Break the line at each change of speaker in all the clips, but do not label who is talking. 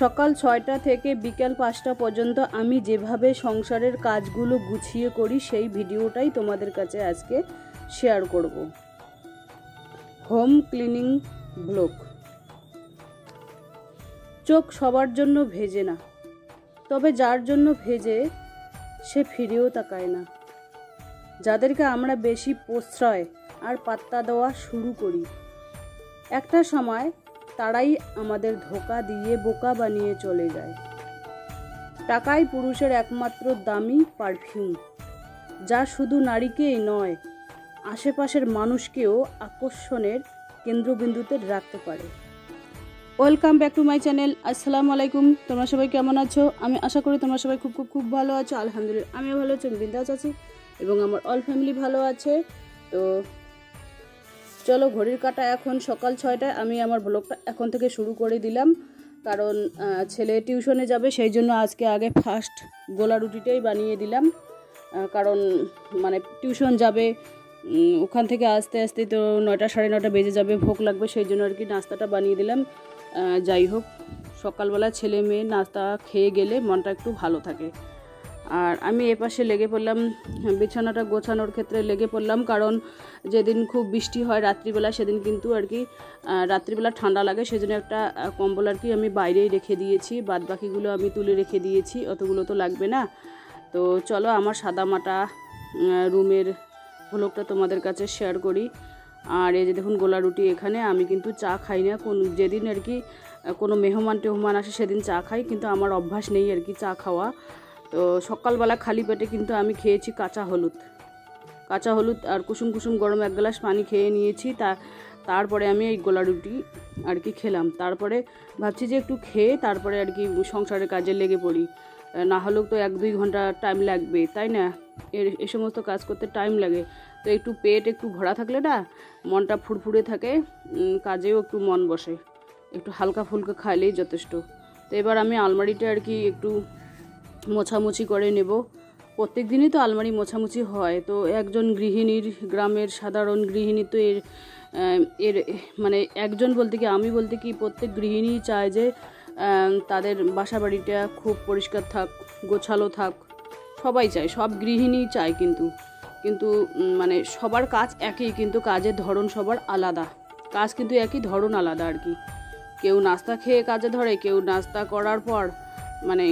সকাল ৬টা থেকে বিকেল ৫টা পর্যন্ত আমি যেভাবে সংসারের কাজগুলো গুছিয়ে করি সেই ভিডিওটাই তোমাদের কাছে আজকে শেয়ার করব। Home cleaning blog. চোখ সবার জন্য ভেজে না, তবে যার জন্য ভেজে সে ফিরেও তাকায় না। যাদেরকে আমরা বেশি প্রশ্রয় আর পাত্তা দেওয়া শুরু করি, একটা সময় তারাই আমাদের ধোঁকা দিয়ে বোকা বানিয়ে চলে যায়। টাকাই পুরুষের একমাত্র দামি পারফিউম, যা শুধু নারীকেই নয়, আশেপাশের মানুষকেও আকর্ষণের কেন্দ্রবিন্দুতে রাখতে পারে। Welcome back to my channel. আসসালামু আলাইকুম। তোমরা সবাই কেমন আছো? আমি আশা করি তোমরা সবাই খুব খুব খুব ভালো আছো। আলহামদুলিল্লাহ আমিও ভালো আছি, বিন্দাস আছি এবং আমার অল ফ্যামিলি ভালো আছে। তো চলো, ঘড়ির কাঁটা এখন সকাল 6টায়। আমি আমার ব্লগটা এখন থেকে শুরু করে দিলাম, কারণ ছেলে টিউশনে যাবে, সেই জন্য আজকে আগে ফার্স্ট গোলা রুটিটাই বানিয়ে দিলাম। কারণ মানে টিউশন যাবে, ওখান থেকে আসতে আসতে তো 9টা সাড়ে 9টা বেজে যাবে, ভোগ লাগবে, সেই জন্য আর কি নাস্তাটা বানিয়ে দিলাম। যাই হোক, সকালবেলা ছেলে মেয়ে নাস্তা খেয়ে গেলে মনটা একটু ভালো থাকে। আর আমি এপাশে লেগে পড়লাম বিছানাটা গোছানোর ক্ষেত্রে লেগে পড়লাম, কারণ যেদিন খুব বৃষ্টি হয় রাত্রিবেলা, সেদিন কিন্তু আর কি রাত্রিবেলা ঠান্ডা লাগে, সেজন্য একটা কম্বল আর কি আমি বাইরেই রেখে দিয়েছি, বাদ বাকিগুলো আমি তুলে রেখে দিয়েছি, অতগুলো তো লাগবে না। তো চলো আমার সাদামাটা রুমের ভ্লগটা তোমাদের কাছে শেয়ার করি। আর এই যে দেখুন গোলা রুটি, এখানে আমি কিন্তু চা খাই না, যেদিন আর কি কোনো মেহমান আসে সেদিন চা খাই, কিন্তু আমার অভ্যাস নেই আর কি চা খাওয়া। তো সকালবেলা খালি পেটে কিন্তু আমি খেয়েছি কাঁচা হলুদ আর কুসুম কুসুম গরম 1 গ্লাস পানি খেয়ে নিয়েছি। তারপরে আমি এই গোলা রুটি আর কি খেলাম। তারপরে ভাবছি যে একটু খেয়ে তারপরে আর কি সংসারের কাজে লেগে পড়ি, না হলেও তো 1-2 ঘন্টা টাইম লাগবে, তাই না? এই সমস্ত কাজ করতে টাইম লাগে। তো একটু পেট একটু ভরা থাকলে না মনটা ফুরফুরে থাকে, কাজেও একটু মন বসে, একটু হালকা ফুলকা খাইলেই যথেষ্ট। তো এবার আমি আলমারিটা আর কি একটু মোছামুছি করে নেব। প্রত্যেক দিনই তো আলমারি মোছামুছি হয়। তো একজন গৃহিণীর, গ্রামের সাধারণ গৃহিণী তো এর মানে একজন বলতে কি, আমি বলতে কি, প্রত্যেক গৃহিণী চায় যে তাদের বাসা বাড়িটা খুব পরিষ্কার থাক, গোছালো থাক, সবাই চায়, সব গৃহিণী চায়। কিন্তু মানে সবার কাজ একই, কিন্তু কাজের ধরন সবার আলাদা। কাজ কিন্তু একই, ধরন আলাদা আর কি। কেউ নাস্তা খেয়ে কাজে ধরে, কেউ নাস্তা করার পর, মানে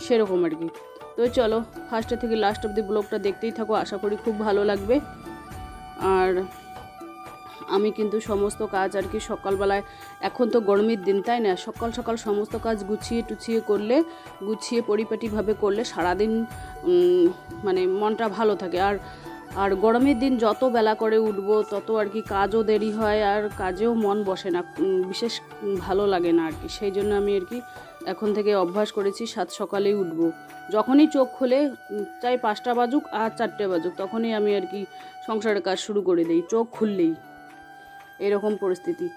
সেরকম আর কি। তো চলো ফার্স্ট থেকে লাস্ট অব্দি ব্লগটা দেখতেই থাকো, আশা করি খুব ভালো লাগবে। আর আমি কিন্তু সমস্ত কাজ আর কি সকালবেলায়, এখন তো গরমের দিন, তাই না, সকাল সকাল সমস্ত কাজ গুছিয়ে পরিপাটিভাবে করলে সারাদিন মানে মনটা ভালো থাকে। আর গরমের দিন যত বেলা করে উঠবো তত আর কি কাজও দেরি হয়, আর কাজেও মন বসে না, বিশেষ ভালো লাগে না আর কি। সেই জন্য আমি আর কি এখন থেকে অভ্যাস করেছি সকালেই উঠবো। যখনই চোখ খুলে, চাই 5টা বাজুক আর 4টে বাজুক, তখনই আমি আর কি সংসারের কাজ শুরু করে দিই, চোখ খুললেই, এরকম পরিস্থিতি।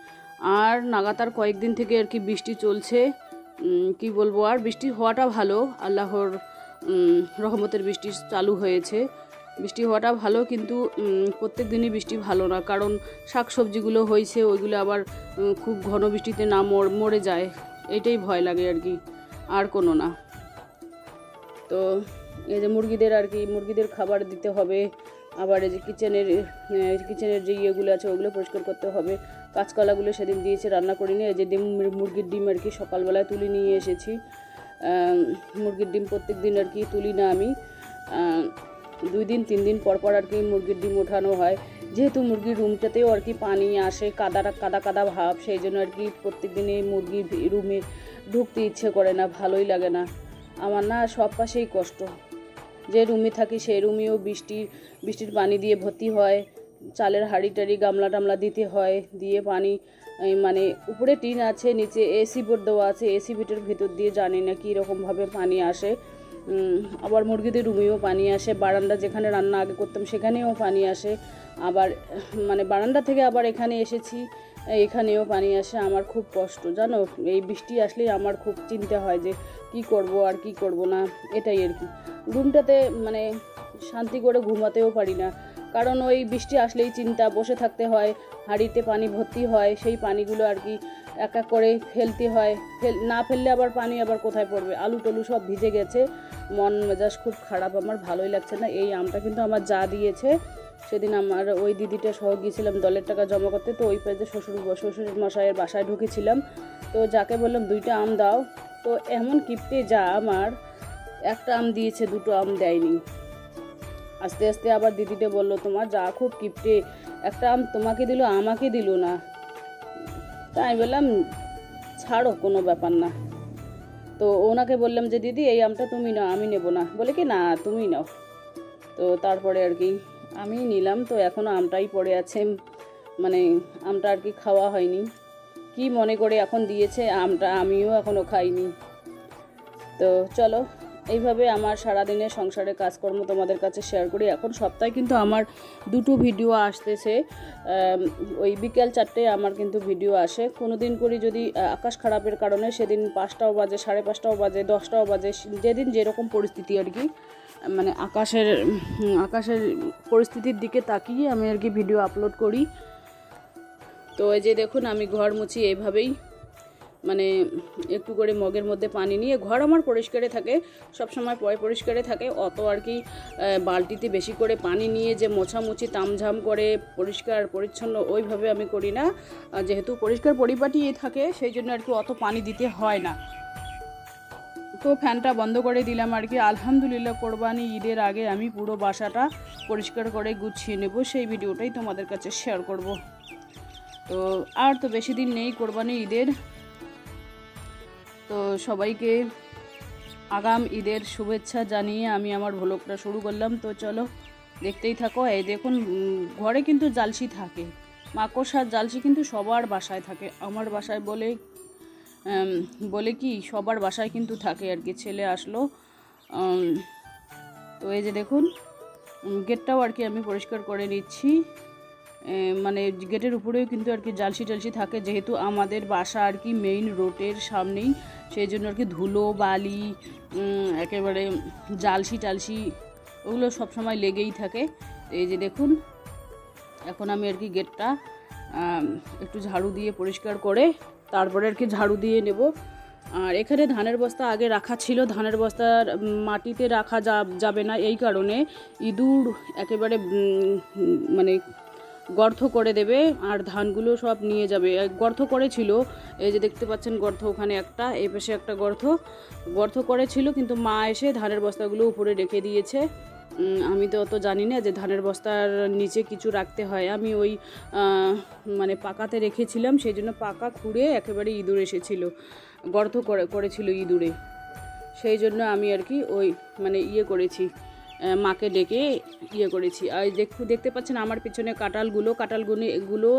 আর লাগাতার কয়েকদিন থেকে আর কি বৃষ্টি চলছে, কি বলবো, আর বৃষ্টি হওয়াটা ভালো, আল্লাহর রহমতের বৃষ্টি চালু হয়েছে, বৃষ্টি হওয়াটা ভালো। কিন্তু প্রত্যেক দিনই বৃষ্টি ভালো না, কারণ শাকসবজিগুলো হয়েছে ওইগুলো আবার খুব ঘন বৃষ্টিতে না মরে যায়, এটাই ভয় লাগে আর কি, আর কোনো না। তো এই যে মুরগিদের আর কি, মুরগিদের খাবার দিতে হবে, আবার এই যে কিচেনের যে ইয়েগুলো আছে ওগুলো পরিষ্কার করতে হবে। কাঁচকলাগুলো সেদিন দিয়েছে, রান্না করিনি। এই যে মুরগির ডিম আর কি সকালবেলায় তুলে নিয়ে এসেছি। মুরগির ডিম প্রত্যেক দিন আর কি তুলি না আমি, 2 দিন 3 দিন পর আর কি মুরগির ডিম ওঠানো হয়। যেহেতু মুরগির রুমটাতেও আর কি পানি আসে, কাদা ভাব, সেই জন্য আর কি প্রত্যেক দিনই মুরগির রুমে ঢুকতে ইচ্ছে করে না, ভালোই লাগে না আমার। না সব পাশেই কষ্ট, যে রুমে থাকি সেই রুমেও বৃষ্টির পানি দিয়ে ভর্তি হয়, চালের হাঁড়ি টাড়ি গামলা টামলা দিতে হয়, দিয়ে পানি, মানে উপরে টিন আছে, নিচে এসি বোর্ড দেওয়া আছে, এসি বিটের ভিতর দিয়ে জানি না কী রকমভাবে পানি আসে। আবার মুরগিদের রুমেও পানি আসে, বারান্দা যেখানে রান্না আগে করতাম সেখানেও পানি আসে, আবার মানে বারান্দা থেকে আবার এখানে এসেছি, এখানেও পানি আসে। আমার খুব কষ্ট জানো, এই বৃষ্টি আসলেই আমার খুব চিন্তা হয় যে কি করব আর কি করব না, এটাই আর কি। রুমটাতে মানে শান্তি করে ঘুমাতেও পারি না, কারণ ওই বৃষ্টি আসলেই চিন্তা, বসে থাকতে হয়, হাঁড়িতে পানি ভর্তি হয়, সেই পানিগুলো আর কি এক এক করে ফেলতে হয়, না ফেললে আবার পানি আবার কোথায় পড়বে, আলু টলু সব ভিজে গেছে, মন মেজাজ খুব খারাপ, আমার ভালোই লাগছে না। এই আমটা কিন্তু আমার যা দিয়েছে, সেদিন আমার ওই দিদিটা সহ গিয়েছিলাম দলের টাকা জমা করতে, তো ওই পেজে শ্বশুর মশাইয়ের বাসায় ঢুকেছিলাম, তো যাকে বললাম 2টা আম দাও, তো এমন কিপটে যা আমার একটা আম দিয়েছে, 2টো আম দেয়নি। আস্তে আস্তে আবার দিদিটা বললো তোমার যা খুব কিপটে, একটা আম তোমাকে দিল আমাকে দিল না। তাই বললাম ছাড়ো, কোনো ব্যাপার না। তো ওনাকে বললাম যে দিদি এই আমটা তুমি নাও, আমি নেব না। বলে কি না তুমি নাও। তো তারপরে আর কি আমি নিলাম। তো এখনও আমটাই পড়ে আছে, মানে আমটা আর কি খাওয়া হয়নি। কি মনে করে এখন দিয়েছে আমটা, আমিও এখনও খাইনি। তো চলো এইভাবে আমার সারাদিনের সংসারের কাজকর্ম তোমাদের কাছে শেয়ার করি। এখন সপ্তাহে কিন্তু আমার 2টো ভিডিও আসতেছে, ওই বিকেল 4টে আমার কিন্তু ভিডিও আসে। কোনো দিন করি যদি আকাশ খারাপের কারণে, সেদিন 5টাও বাজে, 5:30টাও বাজে, 10টাও বাজে, যেদিন যেরকম পরিস্থিতি আর কি, মানে আকাশের পরিস্থিতির দিকে তাকিয়ে আমি আর কি ভিডিও আপলোড করি। তো এই যে দেখুন আমি ঘর মুছি এইভাবেই, মানে একটু করে মগের মধ্যে পানি নিয়ে, ঘর আমার পরিষ্কারে থাকে, সব সময় পরিষ্কারে থাকে, অত আর কি বালতিতে বেশি করে পানি নিয়ে যে মোছামুছি তামঝাম করে পরিষ্কার পরিচ্ছন্ন ওইভাবে আমি করি না, যেহেতু পরিষ্কার পরিপাটি থাকে সেই জন্য আর কি অত পানি দিতে হয় না। তো ফ্যানটা বন্ধ করে দিলাম আর কি। আলহামদুলিল্লাহ কোরবানি ঈদের আগে আমি পুরো বাসাটা পরিষ্কার করে গুছিয়ে নেব, সেই ভিডিওটাই তোমাদের কাছে শেয়ার করব। তো আর তো বেশি দিন নেই কোরবানি ঈদের, তো সবাইকে আগাম ঈদের শুভেচ্ছা জানিয়ে আমি আমার ভ্লগটা শুরু করলাম। তো চলো দেখতেই থাকো। এই দেখুন ঘরে কিন্তু জালসি থাকে, মাকড়সার জালসি কিন্তু সবার বাসায় থাকে, আমার বাসায় বলে কি সবার বাসায় কিন্তু থাকে আর কি। ছেলে আসলো, তো এই যে দেখুন গেটটাও আর কি আমি পরিষ্কার করে নিচ্ছি, মানে গেটের উপরেও কিন্তু আর কি জালসি থাকে, যেহেতু আমাদের বাসা আর কি মেইন রোডের সামনেই, সেই জন্য আর কি ধুলো বালি একেবারে জালসি ওগুলো সবসময় লেগেই থাকে। এই যে দেখুন এখন আমি আর কি গেটটা একটু ঝাড়ু দিয়ে পরিষ্কার করে তারপরে আর কি ঝাড়ু দিয়ে নেব। আর এখানে ধানের বস্তা আগে রাখা ছিল, ধানের বস্তার মাটিতে রাখা যাবে না, এই কারণে ইঁদুর একেবারে মানে গর্ত করে দেবে আর ধানগুলো সব নিয়ে যাবে। গর্ত করেছিল, এই যে দেখতে পাচ্ছেন গর্ত, ওখানে একটা, এই পাশে একটা গর্ত করেছিল, কিন্তু মা এসে ধানের বস্তাগুলো উপরে রেখে দিয়েছে। আমি তো অত জানি না যে ধানের বস্তার নিচে কিছু রাখতে হয়, আমি ওই মানে পাকাতে রেখেছিলাম, সেই জন্য পাকা খুঁড়ে একেবারে ইঁদুর এসেছিল, গর্ত করেছিল ইঁদুরে, সেই জন্য আমি আর কি ওই মানে করেছি, মাকে ডেকে করেছি। আর দেখতে পাচ্ছেন আমার পিছনে কাঁঠালগুলো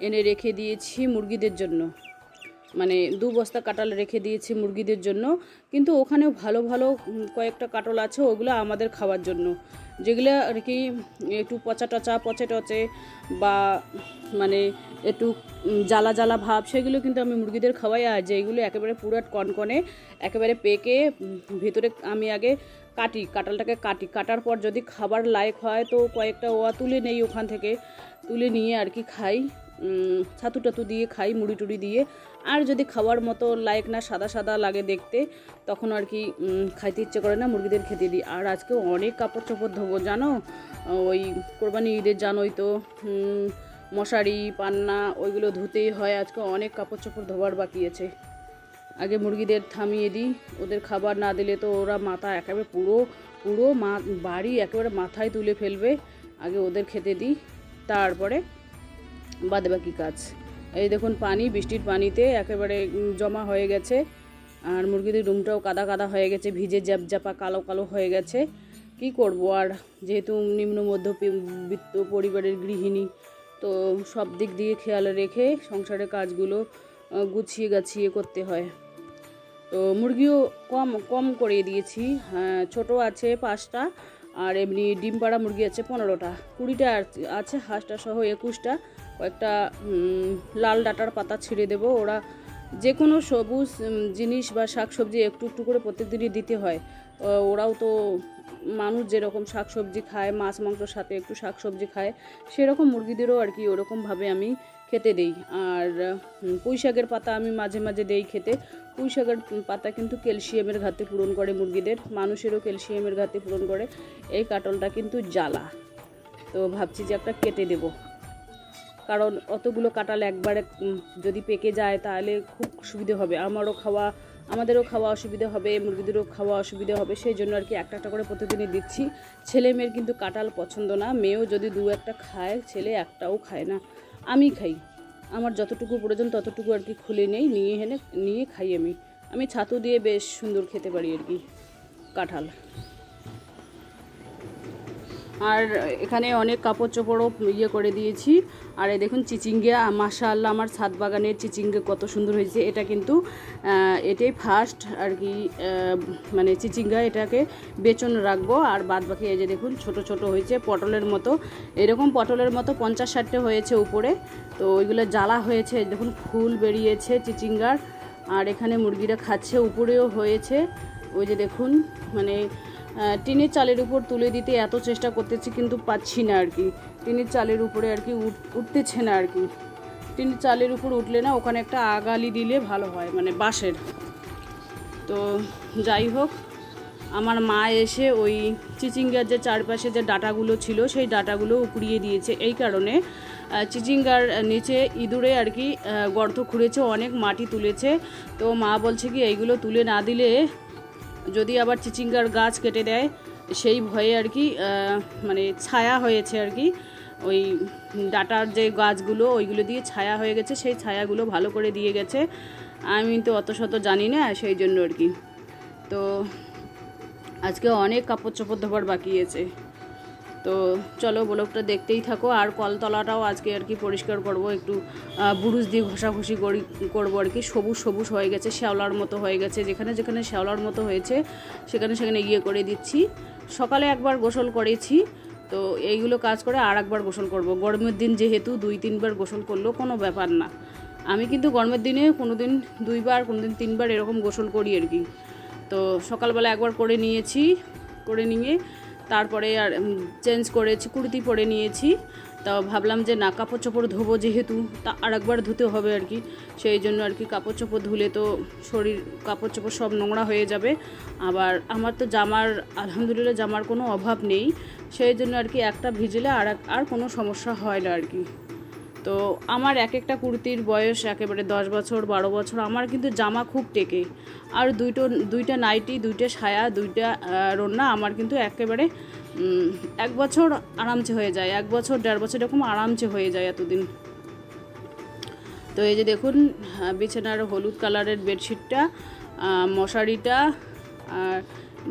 এনে রেখে দিয়েছি মুরগিদের জন্য, মানে 2 বস্তা কাঁঠাল রেখে দিয়েছি মুরগিদের জন্য, কিন্তু ওখানেও ভালো কয়েকটা কাঁঠাল আছে, ওগুলো আমাদের খাওয়ার জন্য, যেগুলো আর কি একটু পচে টচে বা মানে একটু জ্বালা ভাব, সেগুলো কিন্তু আমি মুরগিদের খাওয়াই। আর যেগুলো একেবারে পুরো কনকনে একেবারে পেকে ভিতরে, আমি আগে কাঁঠালটাকে কাটার পর যদি খাবার লায়ক হয় তো কয়েকটা তুলে নেই, ওখান থেকে তুলে নিয়ে আর কি খাই, ছাতু টাতু দিয়ে খাই, মুড়ি টুড়ি দিয়ে। আর যদি খাওয়ার মতো লায়ক না, সাদা লাগে দেখতে, তখন আর কি খাইতে ইচ্ছে করে না, মুরগিদের খেতে দিই। আর আজকে অনেক কাপড় চোপড় ধোবো জানো, ওই কোরবানি ঈদের জানোই তো, মশারি পান্না ওইগুলো ধুতেই হয়, আজকে অনেক কাপড় চোপড় ধোবার বাকি আছে। আগে মুরগিদের থামিয়ে দিই, ওদের খাবার না দিলে তো ওরা মাথা একেবারে পুরো বাড়ি একেবারে মাথায় তুলে ফেলবে, আগে ওদের খেতে দিই, তারপরে বাদে বাকি কাজ। এই দেখুন বৃষ্টির পানিতে একেবারে জমা হয়ে গেছে, আর মুরগিদের রুমটাও কাদা হয়ে গেছে, ভিজে জ্যাপা কালো হয়ে গেছে। কি করব আর, যেহেতু নিম্ন মধ্যবিত্ত পরিবারের গৃহিণী, তো সব দিক দিয়ে খেয়াল রেখে সংসারের কাজগুলো গুছিয়ে গাছিয়ে করতে হয়। তো মুরগিও কম করে দিয়েছি, ছোট আছে 5টা, আর এমনি ডিম পাড়া মুরগি আছে 15টা, 20টা আছে, হাঁসটা সহ 21টা। কয়েকটা লাল ডাঁটার পাতা ছিঁড়ে দেবো, ওরা যে কোনো সবুজ জিনিস বা শাকসবজি একটু করে প্রত্যেক দিনই দিতে হয়, ওরাও তো মানুষ যেরকম শাকসবজি খায়, মাছ মাংসর সাথে একটু শাকসবজি খায়, সেরকম মুরগিদেরও আর কি ওরকমভাবে আমি খেতে দেই। আর পুঁই শাকের পাতা আমি মাঝে মাঝে দেই খেতে। পুঁই শাকের পাতা কিন্তু ক্যালসিয়ামের ঘাটতি পূরণ করে মুরগিদের, মানুষেরও ক্যালসিয়ামের ঘাটতি পূরণ করে। এই কাটলটা কিন্তু জ্বালা, তো ভাবছি যে একটা কেটে দেব, কারণ অতগুলো কাঁঠাল একবারে যদি পেকে যায় তাহলে খুব সুবিধে হবে, আমাদেরও খাওয়া অসুবিধা হবে, মুরগিদেরও খাওয়া অসুবিধা হবে। সেই জন্য আর কি একটা একটা করে প্রতিদিনই দিচ্ছি। ছেলে মেয়ের কিন্তু কাঁঠাল পছন্দ না, মেয়েও যদি দু একটা খায়, ছেলে একটাও খায় না, আমি খাই। আমার যতটুকু প্রয়োজন ততটুকু আর কি খুলে নেই, নিয়ে খাই। আমি ছাতু দিয়ে বেশ সুন্দর খেতে পারি আর কি কাঁঠাল। আর এখানে অনেক কাপড় চোপড়ও করে দিয়েছি। আর এই দেখুন চিচিঙ্গা, মাশাআল্লাহ আমার ছাদ বাগানের চিচিঙ্গা কত সুন্দর হয়েছে। এটা কিন্তু এটাই ফার্স্ট আর কি, মানে চিচিঙ্গা, এটাকে বেচন রাখবো। আর বাদ বাকি এই যে দেখুন ছোট ছোট হয়েছে পটলের মতো, এরকম পটলের মতো 50-60টা হয়েছে উপরে। তো ওইগুলো জ্বালা হয়েছে, দেখুন ফুল বেরিয়েছে চিচিঙ্গার। আর এখানে মুরগিরা খাচ্ছে, উপরেও হয়েছে ওই যে দেখুন। মানে টিনের চালের উপর তুলে দিতে এত চেষ্টা করতেছি কিন্তু পাচ্ছি না আর কি, টিনের চালের উপরে আর কি উঠতেছে না আর কি। টিনের চালের উপর উঠলে না, ওখানে একটা আগালি দিলে ভালো হয়, মানে বাঁশের। তো যাই হোক, আমার মা এসে ওই চিচিঙ্গার যে চারপাশে যে ডাটাগুলো ছিল সেই ডাটাগুলো উপড়িয়ে দিয়েছে। এই কারণে চিচিঙ্গার নিচে ইঁদুরে আর কি গর্ত খুঁড়েছে, অনেক মাটি তুলেছে। তো মা বলছে কি এইগুলো তুলে না দিলে যদি আবার চিচিঙ্গার গাছ কেটে দেয়, সেই ভয়ে আর কি মানে ছায়া হয়েছে আর কি, ওই ডাটার যে গাছগুলো ওইগুলো দিয়ে ছায়া হয়ে গেছে, সেই ছায়াগুলো ভালো করে দিয়ে গেছে। আমি তো অত শত জানি না, সেই জন্য আর কি। তো আজকে অনেক কাপড় চোপড় ধোবার বাকি আছে। তো চলো ব্লগটা দেখতেই থাকো। আর কলতলাটাও আজকে আর কি পরিষ্কার করব, একটু বুরুশ দিয়ে ঘষাঘষি করবো আর কি। সবুজ সবুজ হয়ে গেছে, শ্যাওলার মতো হয়ে গেছে, যেখানে যেখানে শ্যাওলার মতো হয়েছে সেখানে সেখানে করে দিচ্ছি। সকালে একবার গোসল করেছি, তো এইগুলো কাজ করে আর একবার গোসল করব। গরমের দিন যেহেতু 2-3 বার গোসল করলেও কোনো ব্যাপার না। আমি কিন্তু গরমের দিনে কোনো দিন 2 বার, কোনো দিন 3 বার এরকম গোসল করি আর কি। তো সকালবেলা একবার করে নিয়ে তারপরে আর চেঞ্জ করেছি, কুর্তি পরে নিয়েছি। তা ভাবলাম যে না, কাপড় চোপড় ধোবো যেহেতু, তা আর একবার ধুতে হবে আর কি। সেই জন্য আর কি কাপড় চোপড় ধুলে তো কাপড় চোপড় সব নোংরা হয়ে যাবে। আবার আমার তো আলহামদুলিল্লাহ জামার কোনো অভাব নেই, সেই জন্য আর কি একটা ভিজলে আর কোনো সমস্যা হয় না আর কি। তো আমার একটা কুর্তির বয়স একেবারে 10 বছর 12 বছর, আমার কিন্তু জামা খুব টেকে। আর দুইটা নাইটি, 2টা সায়া, 2টা রন্না আমার কিন্তু একেবারে 1 বছর আরামসে হয়ে যায়, 1 বছর 1.5 বছর এরকম আরামসে হয়ে যায় এতদিন। তো এই যে দেখুন বিছানার হলুদ কালারের বেডশিটটা, মশারিটা, আর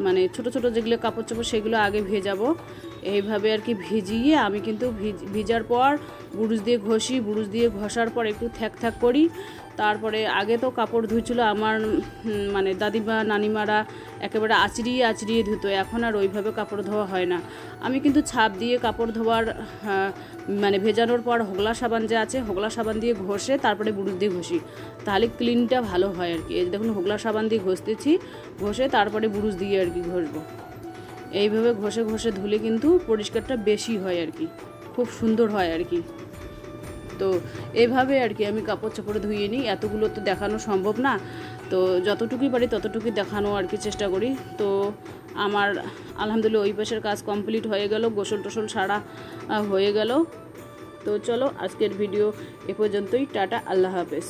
মানে ছোট ছোট যেগুলো কাপড় চোপড় সেগুলো আগে ভেজাবো। এইভাবে আর কি ভিজিয়ে আমি কিন্তু ভিজার পর বুরুশ দিয়ে ঘষার পর একটু থ্যাক করি। তারপরে আগে তো কাপড় ধুইছিল আমার মানে দাদিমা নানিমারা একেবারে আঁচড়িয়ে ধুতো, এখন আর ওইভাবে কাপড় ধোয়া হয় না। আমি কিন্তু ছাপ দিয়ে কাপড় ধোয়ার মানে ভেজানোর পর হোগলা সাবান যে আছে, হোগলা সাবান দিয়ে ঘষে তারপরে বুরুশ দিয়ে ঘষি, তাহলে ক্লিনটা ভালো হয় আর কি। এই দেখুন হোগলা সাবান দিয়ে ঘষে তারপরে বুরুশ দিয়ে আর কি ঘষবো। এইভাবে ঘষে ধুলে কিন্তু পরিষ্কারটা বেশি হয় আর কি, খুব সুন্দর হয় আর কি। তো এইভাবে আর কি আমি কাপড় চাপড় ধুয়ে নিই। এতগুলো তো দেখানো সম্ভব না, তো যতটুকুই পারি ততটুকুই দেখানো আর কি চেষ্টা করি। তো আমার আলহামদুলিল্লাহ ওই পাশের কাজ কমপ্লিট হয়ে গেল, গোসল টোসল সারা হয়ে গেল। তো চলো আজকের ভিডিও এ পর্যন্তই, টাটা, আল্লাহ হাফেজ।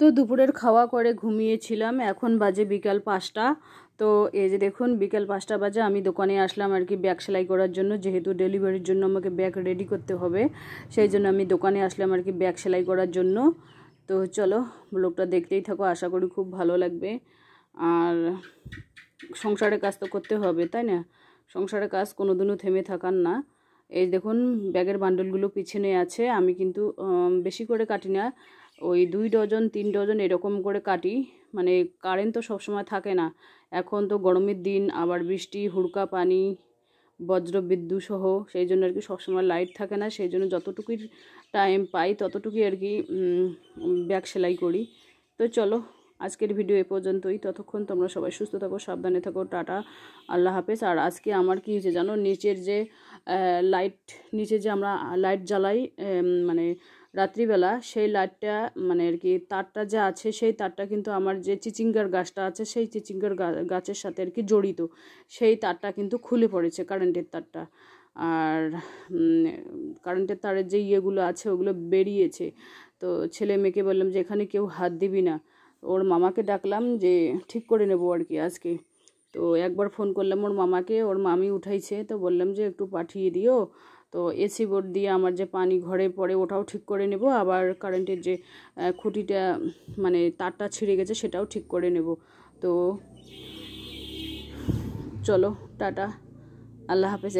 তো দুপুরের খাওয়া করে ঘুমিয়েছিলাম, এখন বাজে বিকাল 5টা। তো এই যে দেখুন বিকাল 5টা বাজে, আমি দোকানে আসলাম আর কি ব্যাগ সেলাই করার জন্য, যেহেতু ডেলিভারির জন্য আমাকে ব্যাগ রেডি করতে হবে, সেই জন্য আমি দোকানে আসলাম আর কি ব্যাগ সেলাই করার জন্য। তো চলো ব্লগটা দেখতেই থাকো, আশা করি খুব ভালো লাগবে। আর সংসারের কাজ তো করতে হবে, তাই না? সংসারের কাজ কোনোদিনও থেমে থাকার না। এই দেখুন ব্যাগের বান্ডেলগুলো পিছনে আছে, আমি কিন্তু বেশি করে কাটি না, ওই 2 ডজন 3 ডজন এরকম করে কাটি। মানে কারেন্ট তো সবসময় থাকে না, এখন তো গরমের দিন, আবার বৃষ্টি, হুড়কা পানি, বজ্র বিদ্যুৎ সহ, সেই জন্য আর কি সবসময় লাইট থাকে না। সেই জন্য যতটুকুই টাইম পাই ততটুকুই আর কি ব্যাগ সেলাই করি। তো চলো আজকের ভিডিও এ পর্যন্তই। ততক্ষণ তোমরা সবাই সুস্থ থাকো, সাবধানে থাকো, টাটা, আল্লাহ হাফেজ। আর আজকে আমার কী হয়েছে জানো, নিচের যে নিচে যে আমরা লাইট জ্বালাই মানে রাত্রিবেলা, সেই লাইটটা মানে আর কি তারটা যা আছে সেই তারটা কিন্তু আমার যে চিচিঙ্গার গাছটা আছে সেই চিচিঙ্গার গাছের সাথে আর কি জড়িত, সেই তারটা কিন্তু খুলে পড়েছে, কারেন্টের তারটা। আর কারেন্টের তারের যে ইয়েগুলো আছে ওগুলো বেরিয়েছে। তো ছেলে মেয়েকে বললাম যে এখানে কেউ হাত দিবি না, ওর মামাকে ডাকলাম যে ঠিক করে নেবো আর কি আজকে। তো একবার ফোন করলাম ওর মামাকে, ওর মামি উঠাইছে, তো বললাম যে একটু পাঠিয়ে দিও। তো এসি বোর্ড দিয়ে আমার যে পানি ঘরে পড়ে ওটাও ঠিক করে নেব, আবার কারেন্টের যে খুঁটিটা মানে তারটা ছিঁড়ে গেছে সেটাও ঠিক করে নেব। তো চলো টাটা, আল্লাহ হাফেজ।